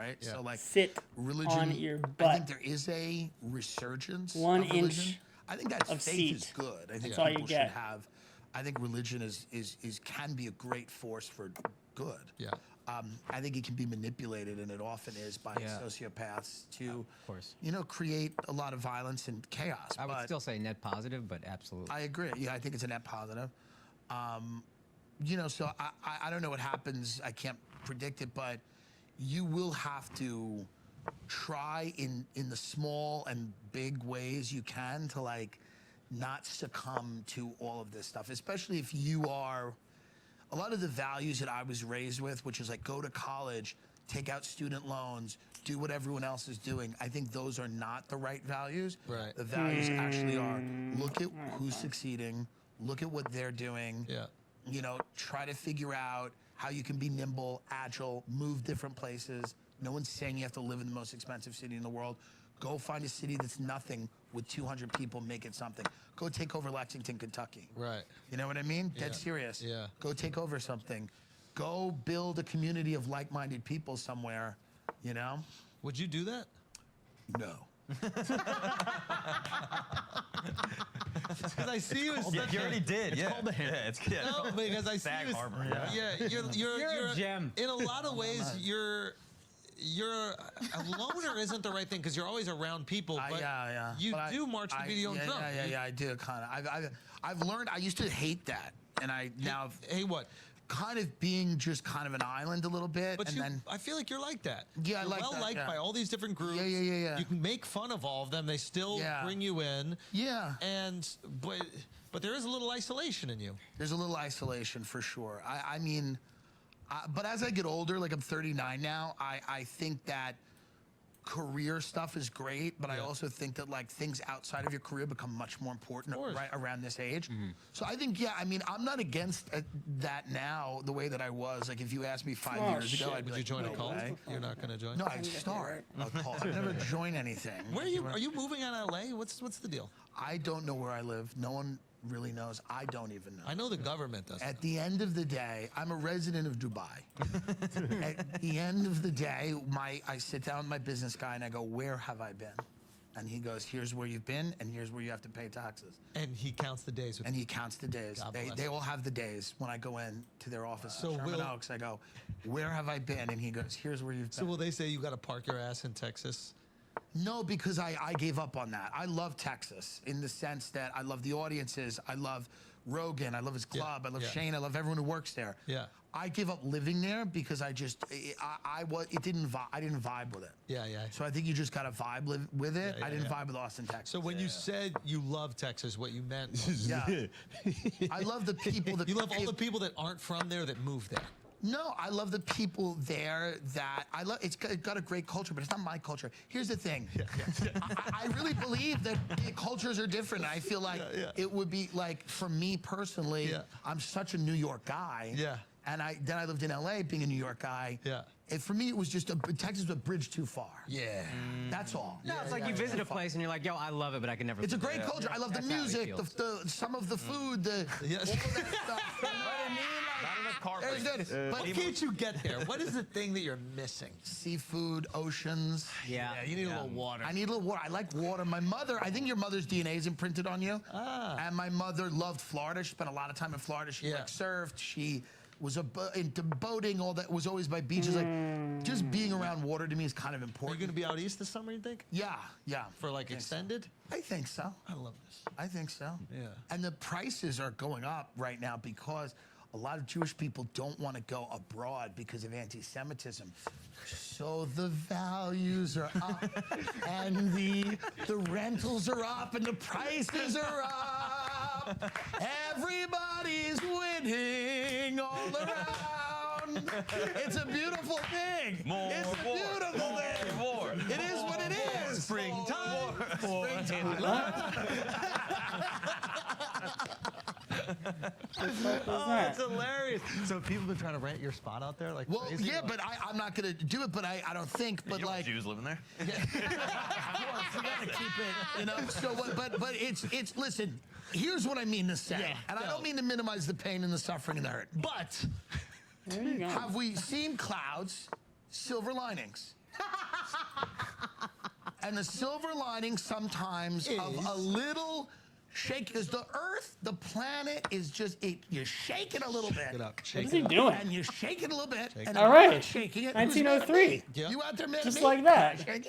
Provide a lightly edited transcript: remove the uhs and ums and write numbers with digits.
right? Yeah. So like Sit religion, on your I butt. think there is a resurgence 1 of religion. inch I think that of faith seat. is good. I think That's all you people should get. have. I think religion is can be a great force for good. Yeah. I think it can be manipulated, and it often is by sociopaths to, Of course. create a lot of violence and chaos. I would But still say net positive, but absolutely. I agree. Yeah, I think it's a net positive. So I don't know what happens. I can't predict it, but you will have to try in the small and big ways you can to like not succumb to all of this stuff, especially if you are a lot of the values that I was raised with, which is like go to college, take out student loans, do what everyone else is doing. I think those are not the right values. Right. The values actually are look at who's succeeding, look at what they're doing. Yeah. Try to figure out how you can be nimble, agile, move different places. No one's saying you have to live in the most expensive city in the world. Go find a city that's nothing with 200 people, make it something. Go take over Lexington, Kentucky. Right. You know what I mean? Dead Yeah. serious. Yeah. Go take over something. Go build a community of like-minded people somewhere, Would you do that? No. Because I see you as You already did. Yeah. called a hit. Yeah, it's good. No, because I see Sag you as, Harbor. yeah, you're a gem. In a lot of ways, you're a loner isn't the right thing because you're always around people. But yeah. you But do march to beat your own drum. Yeah, I do kind of. I've learned. I used to hate that, and I now Hey, what? kind of being just kind of an island a little bit, But and then I feel like you're like that. Yeah, I You're like well that, liked yeah. by all these different groups. Yeah. You can make fun of all of them. They still Yeah. bring you in. yeah. But there is a little isolation in you. There's a little isolation for sure. I mean, but as I get older, like I'm 39 now, I think that career stuff is great, but I Yeah. also think that like things outside of your career become much more important course. right around this age. So I think, I mean, I'm not against that now the way that I was. Like if you asked me 5 years shit. ago, I'd be Would you like, join a no cult? way. You're not going to join? No, I'd start a cult. I'd never join anything. Where are you? Are you moving out of LA? What's the deal? I don't know where I live. No one really knows. I don't even know. I know the government does. At the end of the day, I'm a resident of Dubai. At the end of the day, I sit down with my business guy and I go, where have I been? And he goes, here's where you've been and here's where you have to pay taxes. And he counts the days with And he counts the days. God They bless. all have the days. When I go in to their office So in Sherman will- Oaks, I go, where have I been? And he goes, here's where you've So been. will they say you got to park your ass in Texas? No, because I gave up on that. I love Texas in the sense that I love the audiences. I love Rogan. I love his club. I love yeah. Shane. I love everyone who works there. Yeah. I gave up living there because I didn't vibe with it. Yeah. So I think you just got to vibe with it. Yeah, I didn't yeah. vibe with Austin, Texas. So when you said you love Texas, what you meant was yeah, I love the people that you love all the people that aren't from there that moved there. No, I love the people there that I love. It's got a great culture, but it's not my culture. Here's the thing. I really believe that cultures are different. I feel like it would be like, for me personally, I'm such a New York guy. Yeah. And then I lived in LA being a New York guy. Yeah. And for me, it was just Texas was a bridge too far. Yeah. That's all. No, it's like you visit a place and you're like, yo, I love it, but I can never. It's a live great there. culture. I love the That's how it music, feels. some of the food, all of that stuff. You know what I mean? Not enough carpet. There's good. What can't you get there? What is the thing that you're missing? Seafood, oceans. Yeah. You need a little water. I need a little water. I like water. My mother, I think your mother's DNA is imprinted on you. And my mother loved Florida. She spent a lot of time in Florida. She like surfed. She was into boating. All that was always by beaches. Like just being around water to me is kind of Are you important. going to be out east this summer, you think? Yeah. For like extended? I think so. I love this. I think so. Yeah. And the prices are going up right now because a lot of Jewish people don't want to go abroad because of anti-Semitism. So the values are up, and the rentals are up, and the prices are up. Everybody's winning all around. It's a beautiful thing. It's a beautiful thing. More. It is what it is. Springtime. That's hilarious. So people have been trying to rent your spot out there like Well, crazy? yeah, but I'm not going to do it, but I don't think, but You want like... Jews living there? Of course, you gotta keep it, you know. So, but it's. Listen, here's what I mean to say, and I don't mean to minimize the pain and the suffering and the hurt. But There you go. have we seen clouds, silver linings? And the silver lining sometimes of a little shake, because the Earth, the planet is just, you shake it a little bit. Shake it up. What Shake is it he up. doing? And you shake it a little bit. And All I'm right. shaking it. 1903. You out there, man? Just like that. Shake it.